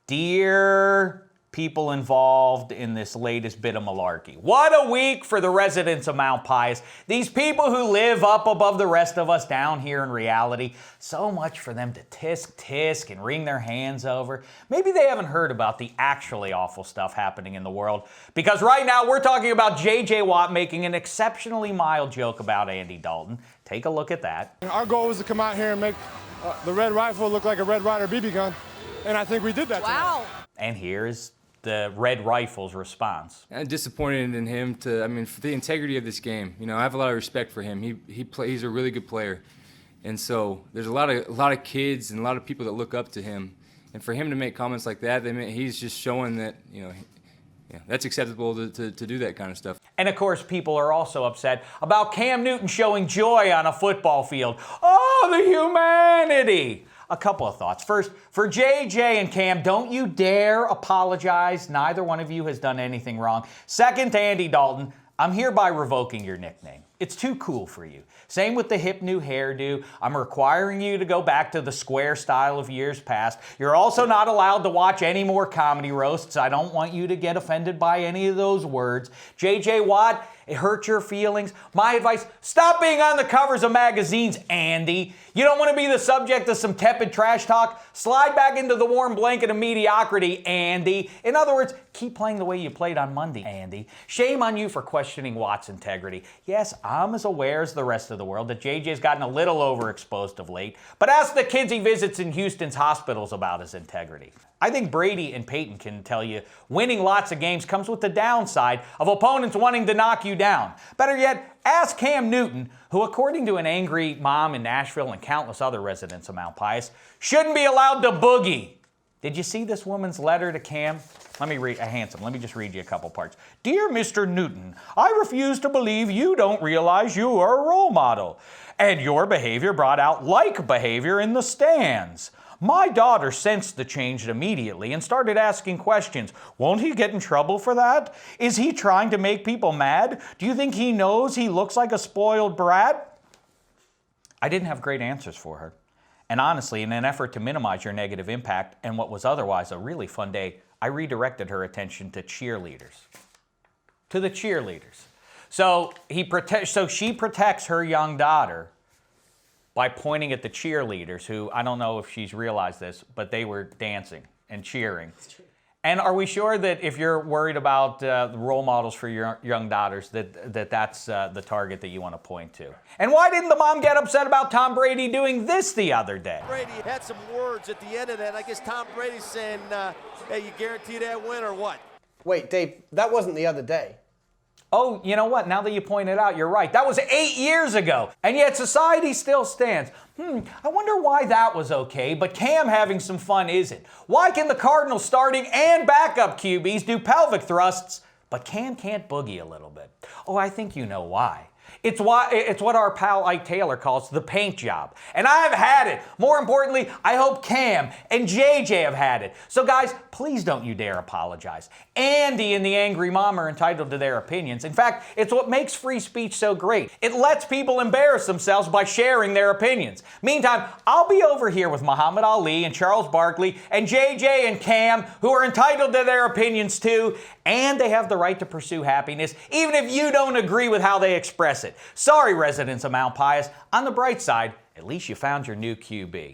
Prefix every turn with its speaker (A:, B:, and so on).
A: Dear people involved in this latest bit of malarkey, what a week for the residents of Mount Pius. These people who live up above the rest of us down here in reality. So much for them to tisk and wring their hands over. Maybe they haven't heard about the actually awful stuff happening in the world, because right now we're talking about J.J. Watt making an exceptionally mild joke about Andy Dalton. Take a look at that.
B: Our goal was to come out here and make the Red Rifle look like a Red Ryder BB gun, and I think we did that tonight.
A: And here's the Red Rifle's response.
C: I'm disappointed in him for the integrity of this game. You know, I have a lot of respect for him. He's a really good player. And so there's a lot of kids and a lot of people that look up to him. And for him to make comments like that, he's just showing that, that's acceptable to do that kind of stuff.
A: And of course, people are also upset about Cam Newton showing joy on a football field. Oh, the humanity! A couple of thoughts. First, for JJ and Cam, don't you dare apologize. Neither one of you has done anything wrong. Second, to Andy Dalton, I'm hereby revoking your nickname. It's too cool for you. Same with the hip new hairdo. I'm requiring you to go back to the square style of years past. You're also not allowed to watch any more comedy roasts. I don't want you to get offended by any of those words. JJ Watt, it hurt your feelings. My advice, stop being on the covers of magazines, Andy. You don't want to be the subject of some tepid trash talk? Slide back into the warm blanket of mediocrity, Andy. In other words, keep playing the way you played on Monday, Andy. Shame on you for questioning Watt's integrity. Yes, I'm as aware as the rest of the world that JJ's gotten a little overexposed of late, but ask the kids he visits in Houston's hospitals about his integrity. I think Brady and Peyton can tell you winning lots of games comes with the downside of opponents wanting to knock you down. Better yet, ask Cam Newton, who, according to an angry mom in Nashville and countless other residents of Mount Pius, shouldn't be allowed to boogie. Did you see this woman's letter to Cam? Let me just read you a couple parts. Dear Mr. Newton, I refuse to believe you don't realize you are a role model, and your behavior brought out like behavior in the stands. My daughter sensed the change immediately and started asking questions. Won't he get in trouble for that? Is he trying to make people mad? Do you think he knows he looks like a spoiled brat? I didn't have great answers for her. And honestly, in an effort to minimize your negative impact and what was otherwise a really fun day, I redirected her attention to cheerleaders. To the cheerleaders. So she protects her young daughter by pointing at the cheerleaders, who, I don't know if she's realized this, but they were dancing and cheering. And are we sure that if you're worried about the role models for your young daughters, that's the target that you want to point to? And why didn't the mom get upset about Tom Brady doing this the other day?
D: Brady had some words at the end of that. I guess Tom Brady's saying, hey, you guarantee that win or what?
E: Wait, Dave, that wasn't the other day.
A: Oh, you know what? Now that you point it out, you're right. That was 8 years ago. And yet society still stands. I wonder why that was okay, but Cam having some fun isn't. Why can the Cardinals starting and backup QBs do pelvic thrusts, but Cam can't boogie a little bit? Oh, I think you know why. It's what our pal Ike Taylor calls the paint job. And I've had it. More importantly, I hope Cam and JJ have had it. So guys, please don't you dare apologize. Andy and the angry mom are entitled to their opinions. In fact, it's what makes free speech so great. It lets people embarrass themselves by sharing their opinions. Meantime, I'll be over here with Muhammad Ali and Charles Barkley and JJ and Cam, who are entitled to their opinions too, and they have the right to pursue happiness, even if you don't agree with how they express it. Sorry, residents of Mount Pius. On the bright side, at least you found your new QB.